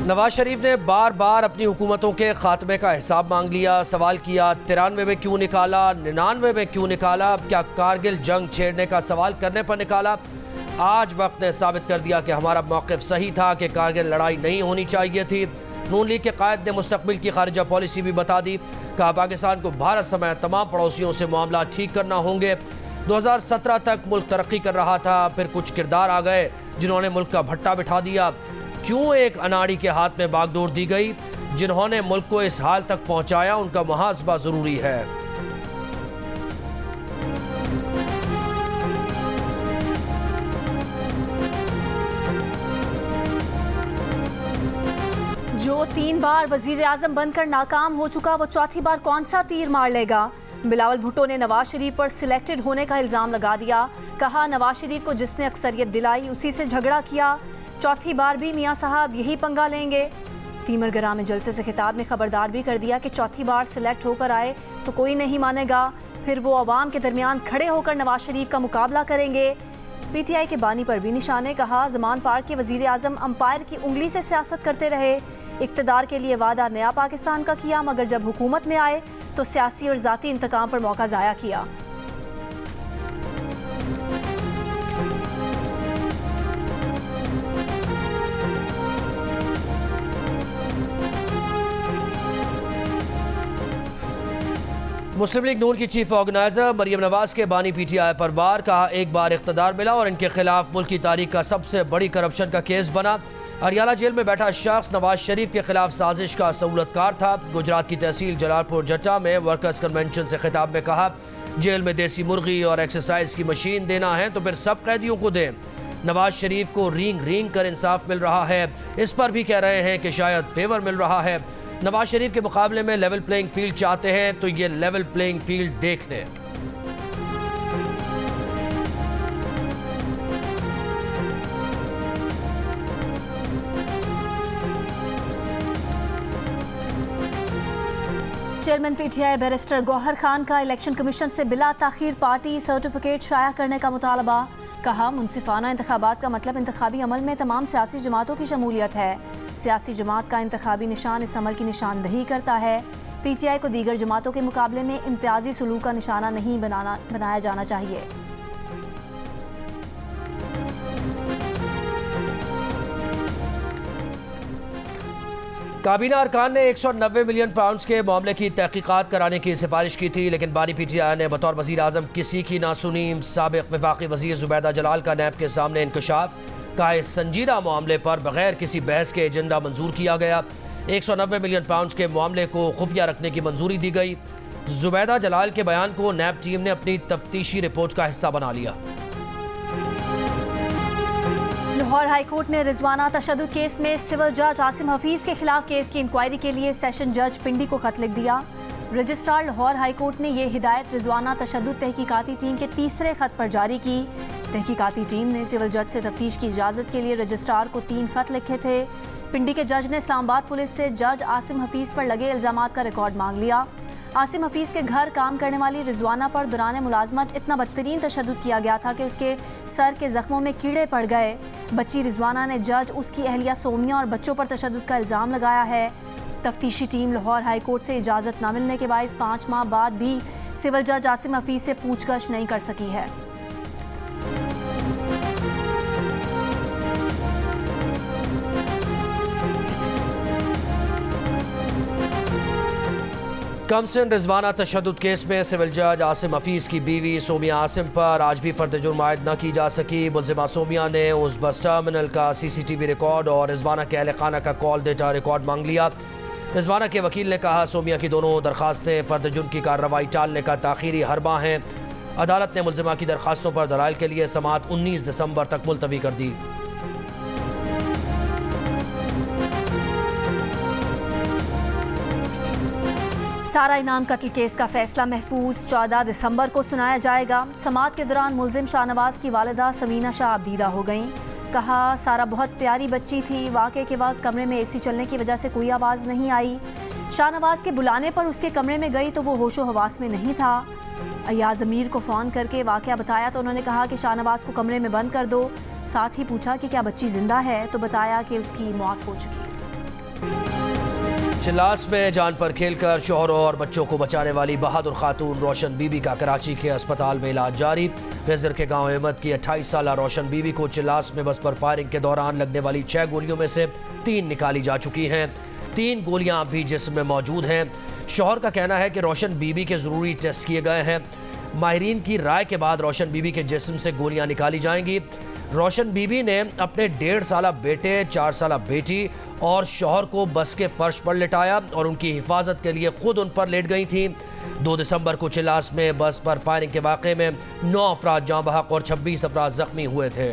नवाज शरीफ ने बार बार अपनी हुकूमतों के खात्मे का हिसाब मांग लिया। सवाल किया 93 में क्यों निकाला, 99 में क्यों निकाला, क्या कारगिल जंग छेड़ने का सवाल करने पर निकाला। आज वक्त ने साबित कर दिया कि हमारा मौक़िफ़ सही था कि कारगिल लड़ाई नहीं होनी चाहिए थी। नून लीग के कायद ने मुस्तकबिल की खारिजा पॉलिसी भी बता दी। कहा पाकिस्तान को भारत समेत तमाम पड़ोसियों से मामला ठीक करना होंगे। 2017 तक मुल्क तरक्की कर रहा था, फिर कुछ किरदार आ गए जिन्होंने मुल्क का भट्टा बिठा दिया। क्यों एक अनाड़ी के हाथ में बागडोर दी गई। जिन्होंने मुल्क को इस हाल तक पहुंचाया उनका मुहासबा जरूरी है। जो 3 बार वजीर आजम बनकर नाकाम हो चुका, वो चौथी बार कौन सा तीर मार लेगा। बिलावल भुट्टो ने नवाज शरीफ पर सिलेक्टेड होने का इल्जाम लगा दिया। कहा नवाज शरीफ को जिसने अक्सरियत दिलाई उसी से झगड़ा किया। चौथी बार भी मियां साहब यही पंगा लेंगे। तीमरगरा में जलसे से खिताब में खबरदार भी कर दिया कि चौथी बार सिलेक्ट होकर आए तो कोई नहीं मानेगा, फिर वो अवाम के दरमियान खड़े होकर नवाज शरीफ का मुकाबला करेंगे। पीटीआई के बानी पर भी निशाने। कहा ज़मान पार्क के वजीर आजम अंपायर की उंगली से सियासत करते रहे। इक्तदार के लिए वादा नया पाकिस्तान का किया, मगर जब हुकूमत में आए तो सियासी और ज़ाती इंतकाम पर मौका ज़ाया किया। मुस्लिम लीग नून की चीफ ऑर्गेनाइजर मरियम नवाज के बानी पीटीआई पर वार। कहा एक बार इख्तदार मिला और इनके खिलाफ मुल्क की तारीख का सबसे बड़ी करप्शन का केस बना। अरियाला जेल में बैठा शख्स नवाज शरीफ के खिलाफ साजिश का सहूलतकार था। गुजरात की तहसील जलालपुर जट्टा में वर्कर्स कन्वेंशन से खिताब में कहा जेल में देसी मुर्गी और एक्सरसाइज की मशीन देना है तो फिर सब कैदियों को दें। नवाज शरीफ को रींग रींग कर इंसाफ मिल रहा है, इस पर भी कह रहे हैं कि शायद फेवर मिल रहा है। नवाज शरीफ के मुकाबले में लेवल प्लेइंग फील्ड चाहते हैं तो ये लेवल प्लेइंग फील्ड देख लें। चेयरमैन पीटीआई बैरिस्टर गौहर खान का इलेक्शन कमीशन से बिला ताखीर पार्टी सर्टिफिकेट शाया करने का मुतालबा। कहा मुनसिफाना इंतखाबात का मतलब इंतखाबी अमल में तमाम सियासी जमातों की शमूलियत है। सियासी जमात का इंतखाबी निशान इस अमल की निशानदही करता है। पीटीआई को दीगर जमातों के मुकाबले में इम्तियाजी सलूक का निशाना नहीं बनाया जाना चाहिए। काबीना अरकान ने 190 मिलियन पाउंड के मामले की तहकीकात कराने की सिफारिश की थी, लेकिन बानी पीटीआई ने बतौर वजीर आजम किसी की ना सुनी। साबिक वफाकी वजीर जुबैदा जलाल का नैब के सामने इंकशाफ। का इस संजीदा मामले पर बगैर किसी बहस के एजेंडा मंजूर किया गया। 190 मिलियन पाउंड के मामले को खुफिया रखने की मंजूरी दी गई। जुबैदा जलाल के बयान को नैब टीम ने अपनी तफ्तीशी रिपोर्ट का हिस्सा बना लिया। लाहौर हाईकोर्ट ने रिजवाना तशद्दुद केस में सिविल जज आसिम हफीज के खिलाफ केस की इंक्वायरी के लिए सेशन जज पिंडी को खत लिख दिया। रजिस्ट्रार लाहौर हाईकोर्ट ने यह हिदायत रिजवाना तशद्दुद तहकीकाती टीम के तीसरे खत पर जारी की। तहकीकाती टीम ने सिविल जज से तफ्तीश की इजाज़त के लिए रजिस्ट्रार को 3 खत लिखे थे। पिंडी के जज ने इस्लामाबाद पुलिस से जज आसिम हफीज पर लगे इल्जामात का रिकॉर्ड मांग लिया। आसिम हफीज के घर काम करने वाली रिजवाना पर दौरान मुलाजमत इतना बदतरीन तशद्दुद किया गया था कि उसके सर के जख्मों में कीड़े पड़ गए। बच्ची रिजवाना ने जज, उसकी अहलिया सोमिया और बच्चों पर तशद्दुद का इल्ज़ाम लगाया है। तफ्तीशी टीम लाहौर हाईकोर्ट से इजाज़त न मिलने के बायस 5 माह बाद भी सिविल जज आसिम हफीज से पूछगछ नहीं कर सकी है। कमसिन रिजवाना तशद्दुद केस में सिविल जज आसिम हफीज की बीवी सोमिया आसिम पर आज भी फर्द जुर्म आयद न की जा सकी। मुलजिमा सोमिया ने उस बस टर्मिनल का CCTV रिकॉर्ड और रिजवाना के अहल खाना का कॉल डेटा रिकॉर्ड मांग लिया। रिजवाना के वकील ने कहा सोमिया की दोनों दरखास्तें फर्द जुर्म की कार्रवाई टालने का ताखीरी हरबा हैं। अदालत ने मुलजिमा की दरखास्तों पर दलाइल के लिए समाअत 19 दिसंबर तक मुलतवी कर दी। सारा इनाम कत्ल केस का फैसला महफूज 14 दिसंबर को सुनाया जाएगा। समाअत के दौरान मुलजिम शाहनवाज की वालिदा समीना शाह अब्दीदा हो गईं। कहा सारा बहुत प्यारी बच्ची थी। वाक़े के वक्त कमरे में AC चलने की वजह से कोई आवाज़ नहीं आई। शाहनवाज के बुलाने पर उसके कमरे में गई तो वो होशो हवास में नहीं था। अयाज अमीर को फ़ोन करके वाक़या बताया तो उन्होंने कहा कि शाहनवाज को कमरे में बंद कर दो। साथ ही पूछा कि क्या बच्ची जिंदा है, तो बताया कि उसकी मौत हो चुकी है। चिल्लास में जान पर खेलकर शोहरों और बच्चों को बचाने वाली बहादुर खातून रोशन बीबी का कराची के अस्पताल में इलाज जारी। गजर के गांव अहमद की 28 साला रोशन बीबी को चिल्लास में बस पर फायरिंग के दौरान लगने वाली 6 गोलियों में से 3 निकाली जा चुकी हैं। 3 गोलियां अभी जिस्म में मौजूद हैं। शोहर का कहना है कि रोशन बीबी के ज़रूरी टेस्ट किए गए हैं। माहिरीन की राय के बाद रोशन बीबी के जिस्म से गोलियां निकाली जाएंगी। रोशन बीबी ने अपने 1.5 साला बेटे, 4 साला बेटी और शौहर को बस के फर्श पर लिटाया और उनकी हिफाजत के लिए खुद उन पर लेट गई थी। 2 दिसंबर को चिल्लास में बस पर फायरिंग के वाक़े में 9 अफराद जाँ बहक और 26 अफराद जख्मी हुए थे।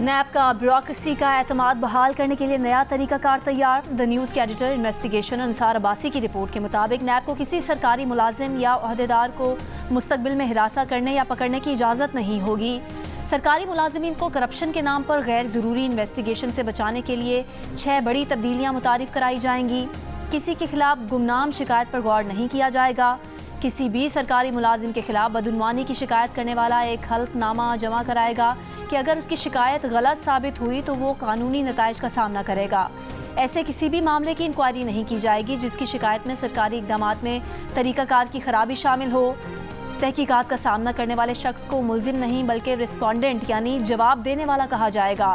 नैब का ब्यूरोक्रेसी का एतमाद बहाल करने के लिए नया तरीकाकार तैयार। द न्यूज़ के एडिटर इन्वेस्टिगेशन अंसार अब्बासी की रिपोर्ट के मुताबिक नैब को किसी सरकारी मुलाजिम या ओहदेदार को मुस्तकबिल में हिरासा करने या पकड़ने की इजाज़त नहीं होगी। सरकारी मुलाजिमीन को करप्शन के नाम पर गैर ज़रूरी इन्वेस्टिगेशन से बचाने के लिए 6 बड़ी तब्दीलियाँ मुतारिफ कराई जाएंगी। किसी के खिलाफ गुमनाम शिकायत पर गौर नहीं किया जाएगा। किसी भी सरकारी मुलाजिम के खिलाफ बदउनवानी की शिकायत करने वाला एक हल्फनामा जमा कराएगा कि अगर उसकी शिकायत गलत साबित हुई तो वो कानूनी नताइज का सामना करेगा। ऐसे किसी भी मामले की इंक्वायरी नहीं की जाएगी जिसकी शिकायत में सरकारी इक़दामात में तरीक़ाकार की खराबी शामिल हो। तहकीकात का सामना करने वाले शख्स को मुल्जिम नहीं बल्कि रिस्पोंडेंट यानी जवाब देने वाला कहा जाएगा।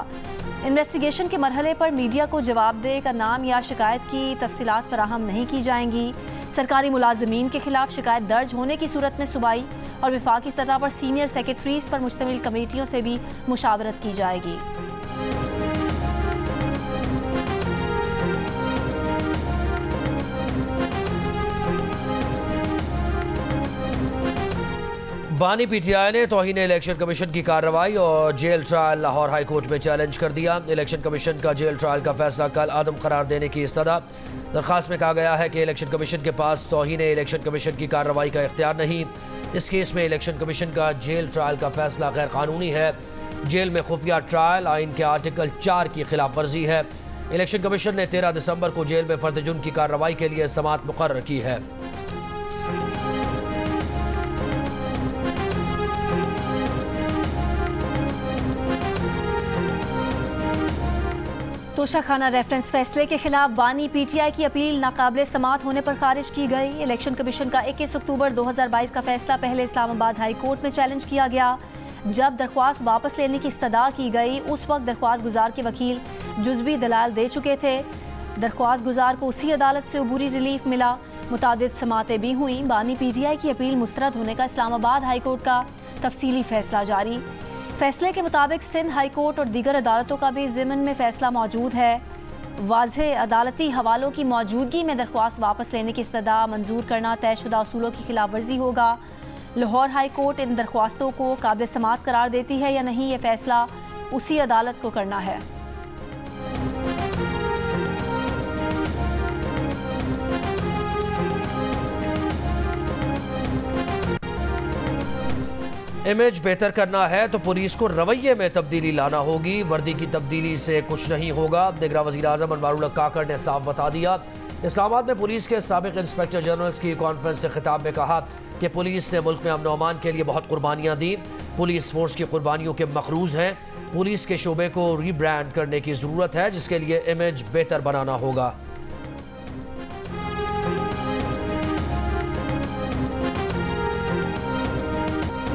इन्वेस्टिगेशन के मरहले पर मीडिया को जवाबदेह का नाम या शिकायत की तफसीलात फराहम नहीं की जाएंगी। सरकारी मुलाजिमीन के खिलाफ शिकायत दर्ज होने की सूरत में सूबाई और वफाकी सतह पर सीनियर सेक्रेटरीज पर मुश्तमिल कमेटियों से भी मुशावरत की जाएगी। बानी पीटीआई ने तौहीन इलेक्शन कमीशन की कार्रवाई और jail trial Lahore high court में चैलेंज कर दिया। इलेक्शन कमीशन का जेल ट्रायल का फैसला कल आदम करार देने की इस्तदा। दरख्वास्त में कहा गया है कि इलेक्शन कमीशन के पास तौहीन इलेक्शन कमीशन की कार्रवाई का इख्तियार नहीं। इस केस में इलेक्शन कमीशन का जेल ट्रायल का फैसला गैर कानूनी है। जेल में खुफिया ट्रायल आइन के आर्टिकल 4 की खिलाफ वर्जी है। इलेक्शन कमीशन ने 13 दिसंबर को जेल में फर्द जुर्म की कार्रवाई के लिए समाअत मुकर्रर की है। तोशाखाना रेफरेंस फैसले के खिलाफ बानी पीटीआई की अपील नाकाबिले समाअत होने पर खारिज की गई। इलेक्शन कमीशन का 21 अक्टूबर 2022 का फैसला पहले इस्लामाबाद हाई कोर्ट में चैलेंज किया गया। जब दरख्वास्त वापस लेने की इस्तदा की गई उस वक्त दरख्वास्त गुजार के वकील जुज़वी दलाल दे चुके थे। दरख्वास्त गुजार को उसी अदालत से अबूरी रिलीफ मिला। मुतादिद समातें भी हुई। बानी पीटीआई की अपील मुस्तरद होने का इस्लामाबाद हाई कोर्ट का तफसीली फैसला जारी। फैसले के मुताबिक सिंध हाई कोर्ट और दीगर अदालतों का भी ज़िमन में फैसला मौजूद है। वाज़ेह अदालती हवालों की मौजूदगी में दरख्वास्त वापस लेने की इस्तदा मंजूर करना तयशुदा असूलों की खिलाफ वर्जी होगा। लाहौर हाई कोर्ट इन दरख्वास्तों को काबिल समाअत करार देती है या नहीं, ये फैसला उसी अदालत को करना है। इमेज बेहतर करना है तो पुलिस को रवैये में तब्दीली लाना होगी। वर्दी की तब्दीली से कुछ नहीं होगा। निगरान वज़ीर आज़म अनवारुल काकड़ ने साफ बता दिया। इस्लामाबाद में पुलिस के साबिक़ इंस्पेक्टर जनरल्स की कॉन्फ्रेंस से खिताब में कहा कि पुलिस ने मुल्क में अमन और अमान के लिए बहुत कुर्बानियाँ दी। पुलिस फोर्स की कुर्बानियों के मखरूज़ हैं। पुलिस के शोबे को रीब्रांड करने की ज़रूरत है जिसके लिए इमेज बेहतर बनाना होगा।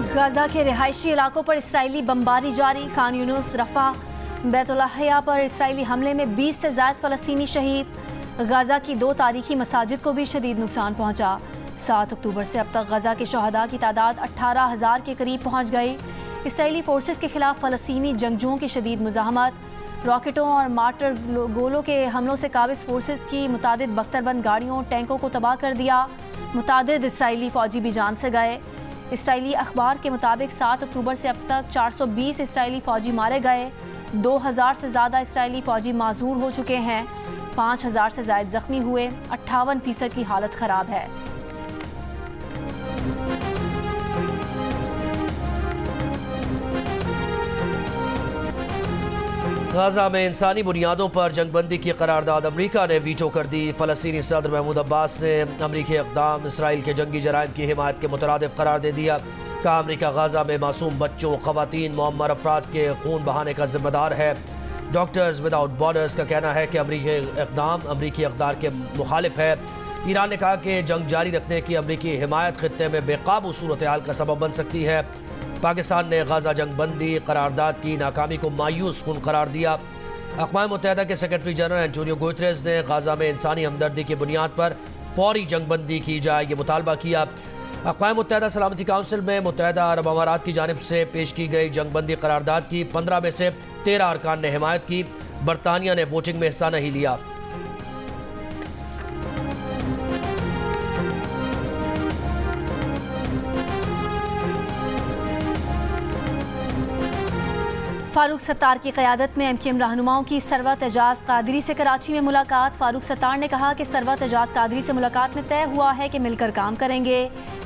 गाजा के रिहायशी इलाकों पर इसराइली बमबारी जारी। खान यूनुस, रफा, बैतुल्लाहिया पर इसराइली हमले में 20 से ज़ायद फ़लस्तीनी शहीद। गाजा की 2 तारीखी मसाजिद को भी शदीद नुकसान पहुंचा। 7 अक्टूबर से अब तक गाजा के शहदा की तादाद 18,000 के करीब पहुंच गई। इसराइली फोर्सेस के खिलाफ फ़लस्तीनी जंगजुओं की शदीद मुज़ाहमत। रॉकेटों और मार्टर गोलों के हमलों से काबिज़ फोर्सेस की मुतादिद बख्तरबंद गाड़ियों, टैंकों को तबाह कर दिया। मुतादिद इसराइली फ़ौजी भी जान से गए। इसराइली अखबार के मुताबिक 7 अक्टूबर से अब तक 420 इसराइली फ़ौजी मारे गए। 2000 से ज़्यादा इसराइली फ़ौजी माजूर हो चुके हैं। 5000 से ज़ायद ज़ख्मी हुए। 58% की हालत ख़राब है। गाजा में इंसानी बुनियादों पर जंगबंदी की करारदाद अमरीका ने वीटो कर दी। फ़लस्तीनी सदर महमूद अब्बास ने अमरीकी इक़दाम इसराइल के जंगी जराइम की हिमायत के मुतरादिफ करार दे दिया। कहा अमरीका गाजा में मासूम बच्चों, खवातीन, मुअम्मर अफराद के खून बहाने का जिम्मेदार है। डॉक्टर्स विदाउट बॉर्डर्स का कहना है कि अमरीकी इक़दाम अमरीकी इक़दार के मुखालिफ है। ईरान ने कहा कि जंग जारी रखने की अमरीकी हिमायत खित्ते में बेकाबू सूरत हाल का सबब बन सकती है। पाकिस्तान ने गाजा जंग बंदी करारदाद की नाकामी को मायूस कुन करार दिया। अक़वाम मुत्तहिदा के सेक्रेटरी जनरल एंटोनियो गुतेरेस ने गाजा में इंसानी हमदर्दी की बुनियाद पर फौरी जंग बंदी की जाए ये मुतालबा किया। अक़वाम मुत्तहिदा सलामती काउंसिल में मुत्तहिदा अरब अमारात की जानिब से पेश की गई जंग बंदी करारदाद की 15 में से 13 अरकान ने हिमायत की। बरतानिया ने वोटिंग में हिस्सा नहीं लिया। फारूक सत्तार की क़यादत में MKM रहनुमाओं की सरवत एजाज कादरी से कराची में मुलाकात। फारूक सत्तार ने कहा कि सरवत एजाज कादरी से मुलाकात में तय हुआ है कि मिलकर काम करेंगे,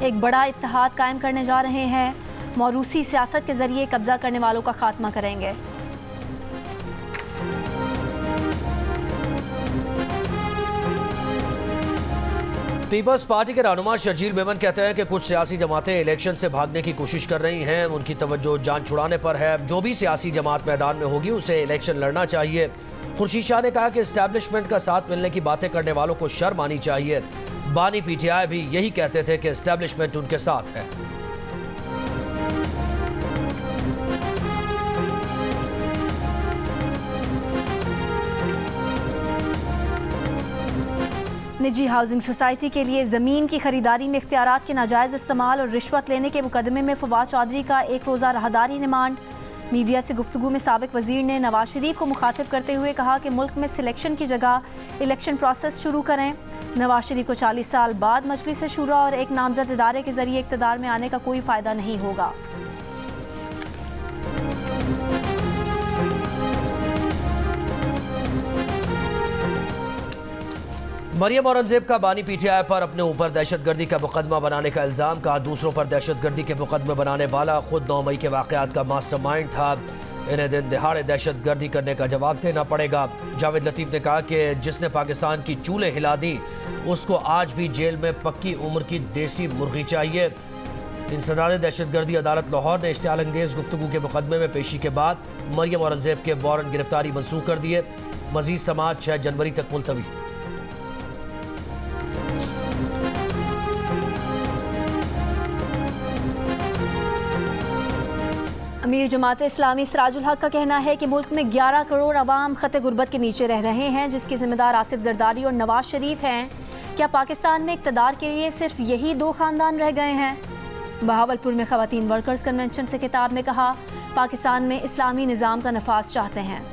एक बड़ा इत्तेहाद कायम करने जा रहे हैं, मौरूसी सियासत के जरिए कब्जा करने वालों का खात्मा करेंगे। पीपल्स पार्टी के रहनुमा शर्जील मेमन कहते हैं कि कुछ सियासी जमातें इलेक्शन से भागने की कोशिश कर रही हैं, उनकी तवज्जो जान छुड़ाने पर है। जो भी सियासी जमात मैदान में होगी उसे इलेक्शन लड़ना चाहिए। खुर्शीद शाह ने कहा कि इस्टेब्लिशमेंट का साथ मिलने की बातें करने वालों को शर्म आनी चाहिए। बानी PTI भी यही कहते थे कि इस्टेब्लिशमेंट उनके साथ है। निजी हाउसिंग सोसाइटी के लिए ज़मीन की खरीदारी में इख्तियारात के नाजायज़ इस्तेमाल और रिश्वत लेने के मुकदमे में फवाद चौधरी का 1 रोज़ा राहदारी रिमांड। मीडिया से गुफ्तगू में साबिक वज़ीर ने नवाज शरीफ को मुखातिब करते हुए कहा कि मुल्क में सिलेक्शन की जगह इलेक्शन प्रोसेस शुरू करें। नवाज शरीफ को 40 साल बाद मजलिस शूरा और एक नामजद इदारे के जरिए इक़्तिदार में आने का कोई फ़ायदा नहीं होगा। मरियम औरंगजेब का बानी PTI पर अपने ऊपर दहशतगर्दी का मुकदमा बनाने का इल्ज़ाम। कहा दूसरों पर दहशतगर्दी के मुकदमे बनाने वाला खुद 9 मई के वाक़यात का मास्टरमाइंड था। इन्हें दिन दिहाड़े दहशतगर्दी करने का जवाब देना पड़ेगा। जावेद लतीफ़ ने कहा कि जिसने पाकिस्तान की चूल्हे हिला दी उसको आज भी जेल में पक्की उम्र की देसी मुर्गी चाहिए। इंसदाद दहशतगर्दी अदालत लाहौर ने इश्तियाल अंगेज़ गुफ्तगू के मुकदमे में पेशी के बाद मरियम औरंगजेब के वारंट गिरफ्तारी मंसूख कर दिए। मज़ीद समाअत 6 जनवरी तक मुलतवी। अमीर जमात इस्लामी सिराजुल हक का कहना है कि मुल्क में 11 करोड़ अवाम खत गुर्बत के नीचे रह रहे हैं, जिसके जिम्मेदार आसिफ जरदारी और नवाज शरीफ हैं। क्या पाकिस्तान में इक़्तिदार के लिए सिर्फ यही 2 खानदान रह गए हैं? बहावलपुर में ख़वातीन वर्कर्स कन्वेंशन से खिताब में कहा, पाकिस्तान में इस्लामी निज़ाम का नफाज चाहते हैं।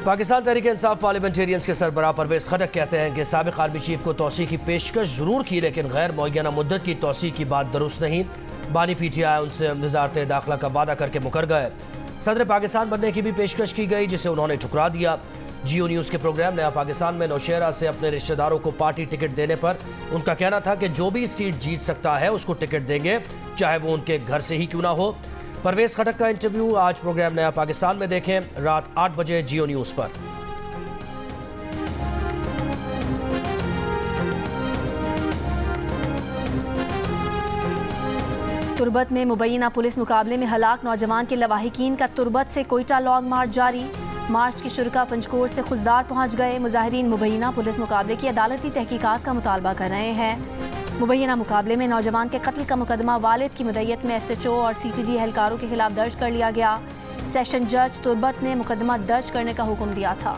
पाकिस्तान तहरीक इंसाफ पार्लियामेंटेरियंस के सरबराह परवेज़ खटक कहते हैं कि साबिक़ आर्मी चीफ को तौसी की पेशकश ज़रूर की, लेकिन गैर मुअय्यना मुद्दत की तौसी की बात दुरुस्त नहीं। बानी PTI उनसे वज़ारत दाखिला का वादा करके मुकर गए। सदर पाकिस्तान बनने की भी पेशकश की गई, जिसे उन्होंने ठुकरा दिया। जियो न्यूज़ के प्रोग्राम नया पाकिस्तान में नौशेरा से अपने रिश्तेदारों को पार्टी टिकट देने पर उनका कहना था कि जो भी सीट जीत सकता है उसको टिकट देंगे, चाहे वो उनके घर से ही क्यों ना हो। परवेज़ खटक का इंटरव्यू आज प्रोग्राम नया पाकिस्तान में देखें, रात 8 बजे जियो न्यूज़ पर। तुर्बत में मुबैना पुलिस मुकाबले में हलाक नौजवान के लवाहिकीन का तुर्बत से कोयटा लॉन्ग मार्च जारी। मार्च के शुरका पंचकोट से खुजदार पहुंच गए। मुजाहिरीन मुबैना पुलिस मुकाबले की अदालती तहकीकात का मुतालबा कर रहे हैं। मुबैना मुकाबले में नौजवान के कत्ल का मुकदमा वालिद की मुद्दत में SHO और CTD एहलकारों के खिलाफ दर्ज कर लिया गया। सेशन जज तुर्बत ने मुकदमा दर्ज करने का हुक्म दिया था।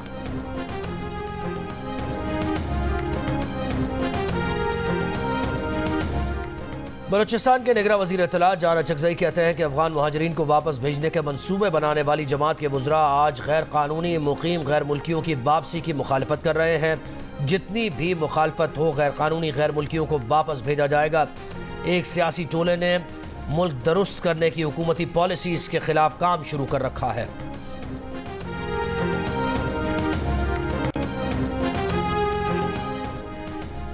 बलूचिस्तान के निगरान वज़ीर इत्तला जान अचकज़ई कहते हैं कि अफगान मुहाजिरीन को वापस भेजने के मंसूबे बनाने वाली जमात के वज़रा आज गैर कानूनी मुकीम गैर मुल्कियों की वापसी की मुखालफत कर रहे हैं। जितनी भी मुखालफत हो, गैर कानूनी गैर मुल्कियों को वापस भेजा जाएगा। एक सियासी टोले ने मुल्क दुरुस्त करने की हुकूमती पॉलिसीज़ के खिलाफ काम शुरू कर रखा है।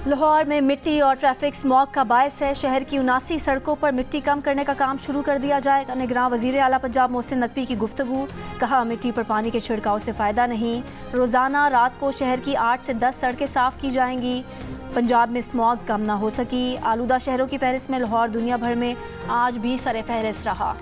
लाहौर में मिट्टी और ट्रैफिक स्मॉग का बायस है। शहर की 79 सड़कों पर मिट्टी कम करने का काम शुरू कर दिया जाएगा। निगरान वजीर आला पंजाब मोहसिन नकवी की गुफ्तगू, कहा मिट्टी पर पानी के छिड़काव से फ़ायदा नहीं। रोज़ाना रात को शहर की 8 से 10 सड़कें साफ़ की जाएंगी। पंजाब में स्मॉग कम ना हो सकी। आलूदा शहरों की फहरिस्त में लाहौर दुनिया भर में आज भी सरे फहरिस्त रहा।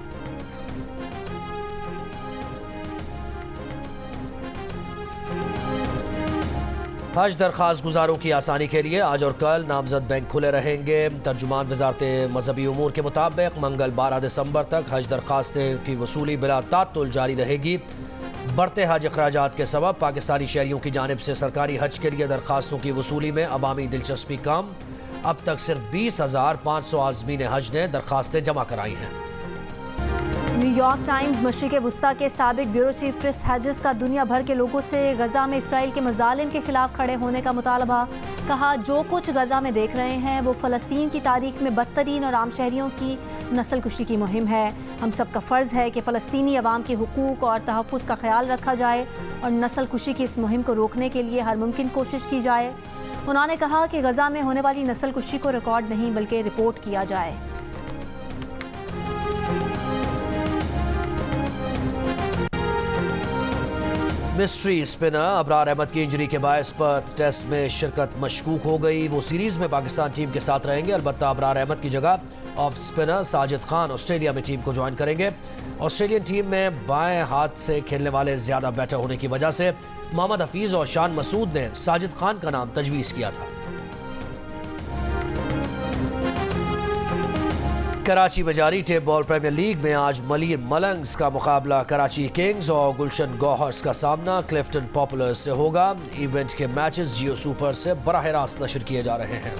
हज दरख्वास्त गुजारों की आसानी के लिए आज और कल नामजद बैंक खुले रहेंगे। तर्जुमान वजारत मजहबी उमूर के मुताबिक मंगल 12 दिसंबर तक हज दरख्वास्तें की वसूली बिला तातुल जारी रहेगी। बढ़ते हज अखराजात के सबब पाकिस्तानी शहरियों की जानिब से सरकारी हज के लिए दरख्वास्तों की वसूली में अवामी दिलचस्पी कम। अब तक सिर्फ 20,500 आज़मीन हज ने दरख्वास्तें जमा कराई हैं। न्यूयॉर्क टाइम्स मशरिक़ वुस्ता के साबिक ब्यूरो चीफ क्रिस हैजिस का दुनिया भर के लोगों से गजा में इसराइल के मजालिम के खिलाफ खड़े होने का मुतालबा। कहा, जो कुछ गजा में देख रहे हैं वो फ़लस्तीन की तारीख में बदतरीन और आम शहरियों की नस्ल कुशी की मुहिम है। हम सब का फ़र्ज़ है कि फ़लस्तीनी अवाम के हुकूक और तहफ़्फ़ुज़ का ख्याल रखा जाए और नस्ल कुशी की इस मुहिम को रोकने के लिए हर मुमकिन कोशिश की जाए। उन्होंने कहा कि गजा में होने वाली नस्ल कुशी को रिकॉर्ड नहीं बल्कि रिपोर्ट किया जाए। मिस्ट्री स्पिनर अबरार अहमद की इंजरी के बायस पर टेस्ट में शिरकत मशकूक हो गई। वो सीरीज में पाकिस्तान टीम के साथ रहेंगे। अलबत्ता अबरार अहमद की जगह off spinner Sajid Khan Australia में टीम को ज्वाइन करेंगे। ऑस्ट्रेलियन टीम में बाएं हाथ से खेलने वाले ज्यादा बैटर होने की वजह से मोहम्मद हफीज और शान मसूद ने साजिद खान का नाम तजवीज़ किया था। कराची में जारी टेप बॉल प्रीमियर लीग में आज मलिर मलंग्स का मुकाबला कराची किंग्स और गुलशन गौहर्स का सामना क्लिफ्टन पॉपुलर्स से होगा। इवेंट के मैचेस जियो सुपर से बराह रास्त नशर किए जा रहे हैं।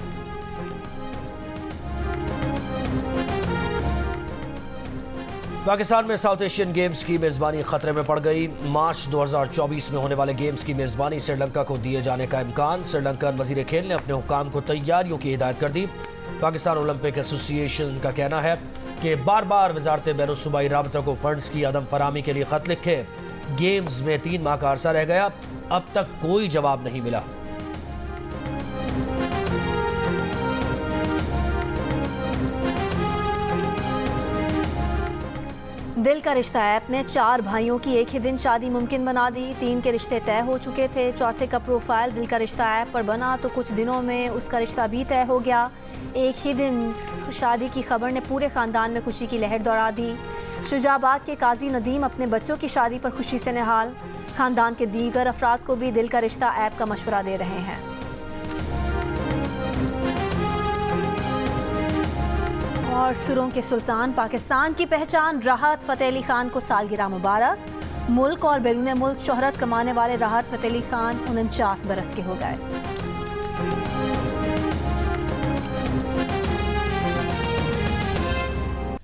पाकिस्तान में साउथ एशियन गेम्स की मेज़बानी खतरे में पड़ गई। मार्च 2024 में होने वाले गेम्स की मेज़बानी श्रीलंका को दिए जाने का इम्कान। श्रीलंकन वज़ीर खेल ने अपने हुक्काम को तैयारियों की हिदायत कर दी। पाकिस्तान ओलंपिक एसोसिएशन का कहना है कि बार बार वजारत बैनुल-सूबाई राबता को फंड्स की अदम फरामी के लिए खत लिखे। गेम्स में 3 माह का अरसा रह गया, अब तक कोई जवाब नहीं मिला। दिल का रिश्ता ऐप ने 4 भाइयों की एक ही दिन शादी मुमकिन बना दी। 3 के रिश्ते तय हो चुके थे। चौथे का प्रोफाइल दिल का रिश्ता ऐप पर बना तो कुछ दिनों में उसका रिश्ता भी तय हो गया। एक ही दिन शादी की खबर ने पूरे ख़ानदान में खुशी की लहर दौड़ा दी। शुजाबाद के काजी नदीम अपने बच्चों की शादी पर खुशी से निहाल। ख़ानदान के दीगर अफराद को भी दिल का रिश्ता ऐप का मशवरा दे रहे हैं। और सुरों के सुल्तान पाकिस्तान की पहचान राहत फ़तेह अली खान को सालगिरह मुबारक। मुल्क और बैरून मुल्क शोहरत कमाने वाले राहत फ़तेह अली खान 49 बरस के हो गए।